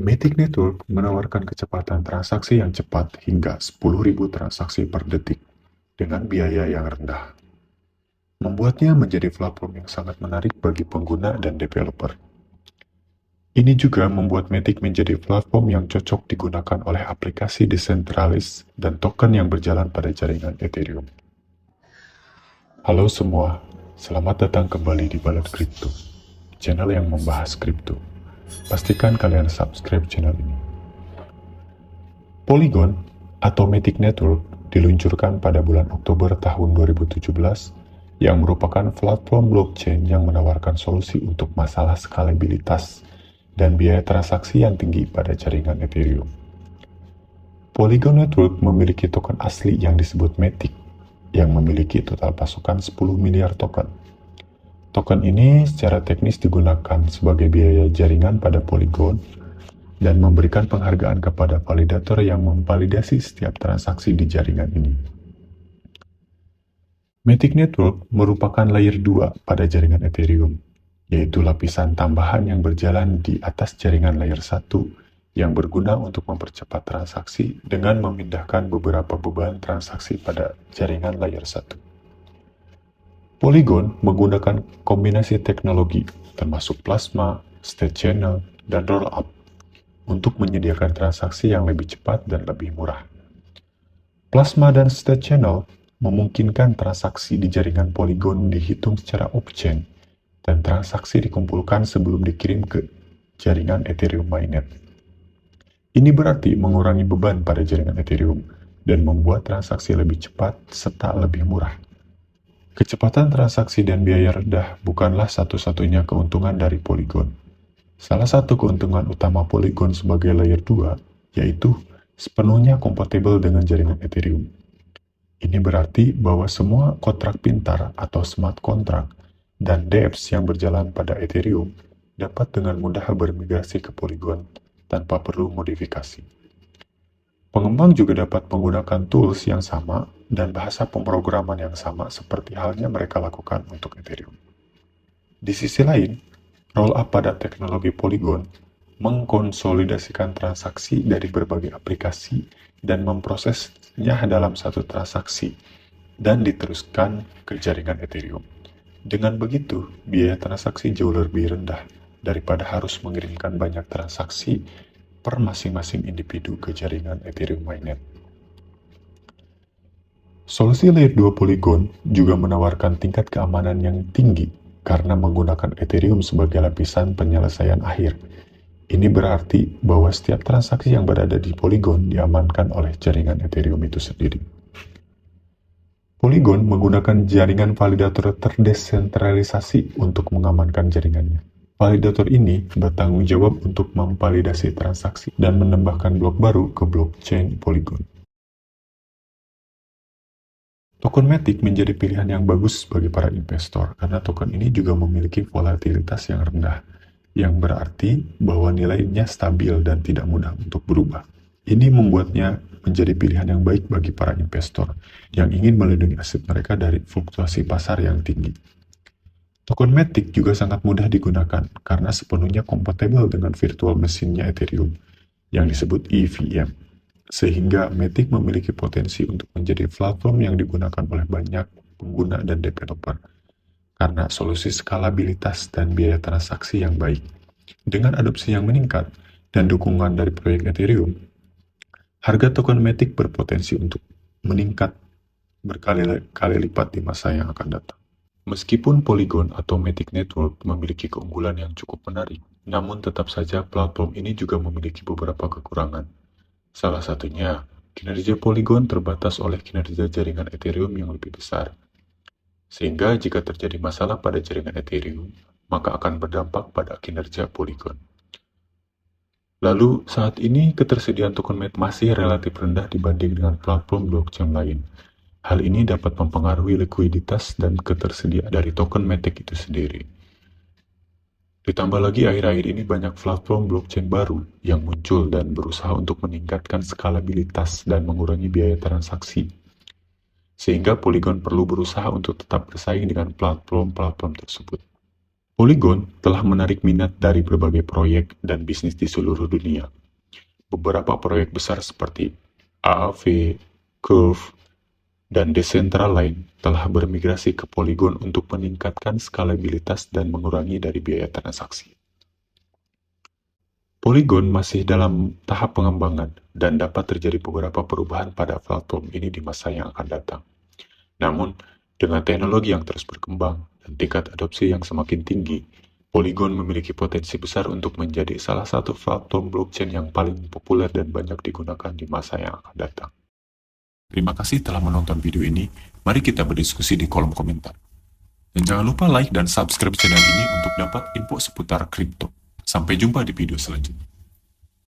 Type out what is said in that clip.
Matic Network menawarkan kecepatan transaksi yang cepat hingga 10.000 transaksi per detik dengan biaya yang rendah, membuatnya menjadi platform yang sangat menarik bagi pengguna dan developer. Ini juga membuat Matic menjadi platform yang cocok digunakan oleh aplikasi desentralis dan token yang berjalan pada jaringan Ethereum. Halo semua, selamat datang kembali di Balet Kripto, channel yang membahas kripto. Pastikan kalian subscribe channel ini. Polygon atau Matic Network diluncurkan pada bulan Oktober tahun 2017 yang merupakan platform blockchain yang menawarkan solusi untuk masalah skalabilitas dan biaya transaksi yang tinggi pada jaringan Ethereum. Polygon Network memiliki token asli yang disebut Matic yang memiliki total pasukan 10 miliar token. Token ini secara teknis digunakan sebagai biaya jaringan pada Polygon dan memberikan penghargaan kepada validator yang memvalidasi setiap transaksi di jaringan ini. Matic Network merupakan layer 2 pada jaringan Ethereum, yaitu lapisan tambahan yang berjalan di atas jaringan layer 1 yang berguna untuk mempercepat transaksi dengan memindahkan beberapa beban transaksi pada jaringan layer 1. Polygon menggunakan kombinasi teknologi, termasuk plasma, state channel, dan rollup, untuk menyediakan transaksi yang lebih cepat dan lebih murah. Plasma dan state channel memungkinkan transaksi di jaringan Polygon dihitung secara off-chain dan transaksi dikumpulkan sebelum dikirim ke jaringan Ethereum mainnet. Ini berarti mengurangi beban pada jaringan Ethereum dan membuat transaksi lebih cepat serta lebih murah. Kecepatan transaksi dan biaya rendah bukanlah satu-satunya keuntungan dari Polygon. Salah satu keuntungan utama Polygon sebagai layer 2 yaitu sepenuhnya kompatibel dengan jaringan Ethereum. Ini berarti bahwa semua kontrak pintar atau smart contract dan dApps yang berjalan pada Ethereum dapat dengan mudah bermigrasi ke Polygon tanpa perlu modifikasi. Pengembang juga dapat menggunakan tools yang sama dan bahasa pemrograman yang sama seperti halnya mereka lakukan untuk Ethereum. Di sisi lain, rollup pada teknologi Polygon mengkonsolidasikan transaksi dari berbagai aplikasi dan memprosesnya dalam satu transaksi dan diteruskan ke jaringan Ethereum. Dengan begitu, biaya transaksi jauh lebih rendah daripada harus mengirimkan banyak transaksi per masing-masing individu ke jaringan Ethereum mainnet. Solusi layer 2 Polygon juga menawarkan tingkat keamanan yang tinggi karena menggunakan Ethereum sebagai lapisan penyelesaian akhir. Ini berarti bahwa setiap transaksi yang berada di Polygon diamankan oleh jaringan Ethereum itu sendiri. Polygon menggunakan jaringan validator terdesentralisasi untuk mengamankan jaringannya. Validator ini bertanggung jawab untuk memvalidasi transaksi dan menambahkan blok baru ke blockchain Polygon. Token Matic menjadi pilihan yang bagus bagi para investor karena token ini juga memiliki volatilitas yang rendah, yang berarti bahwa nilainya stabil dan tidak mudah untuk berubah. Ini membuatnya menjadi pilihan yang baik bagi para investor yang ingin melindungi aset mereka dari fluktuasi pasar yang tinggi. Token Matic juga sangat mudah digunakan karena sepenuhnya kompatibel dengan virtual mesinnya Ethereum yang disebut EVM, sehingga Matic memiliki potensi untuk menjadi platform yang digunakan oleh banyak pengguna dan developer karena solusi skalabilitas dan biaya transaksi yang baik. Dengan adopsi yang meningkat dan dukungan dari proyek Ethereum, harga token Matic berpotensi untuk meningkat berkali-kali lipat di masa yang akan datang. Meskipun Polygon atau Matic Network memiliki keunggulan yang cukup menarik, namun tetap saja platform ini juga memiliki beberapa kekurangan. Salah satunya, kinerja Polygon terbatas oleh kinerja jaringan Ethereum yang lebih besar. Sehingga jika terjadi masalah pada jaringan Ethereum, maka akan berdampak pada kinerja Polygon. Lalu, saat ini ketersediaan token Matic masih relatif rendah dibanding dengan platform blockchain lain. Hal ini dapat mempengaruhi likuiditas dan ketersediaan dari token Matic itu sendiri. Ditambah lagi akhir-akhir ini banyak platform blockchain baru yang muncul dan berusaha untuk meningkatkan skalabilitas dan mengurangi biaya transaksi. Sehingga Polygon perlu berusaha untuk tetap bersaing dengan platform-platform tersebut. Polygon telah menarik minat dari berbagai proyek dan bisnis di seluruh dunia. Beberapa proyek besar seperti Aave, Curve, dan Decentraland telah bermigrasi ke Polygon untuk meningkatkan skalabilitas dan mengurangi dari biaya transaksi. Polygon masih dalam tahap pengembangan dan dapat terjadi beberapa perubahan pada platform ini di masa yang akan datang. Namun, dengan teknologi yang terus berkembang dan tingkat adopsi yang semakin tinggi, Polygon memiliki potensi besar untuk menjadi salah satu platform blockchain yang paling populer dan banyak digunakan di masa yang akan datang. Terima kasih telah menonton video ini. Mari kita berdiskusi di kolom komentar. Dan jangan lupa like dan subscribe channel ini untuk dapat info seputar kripto. Sampai jumpa di video selanjutnya.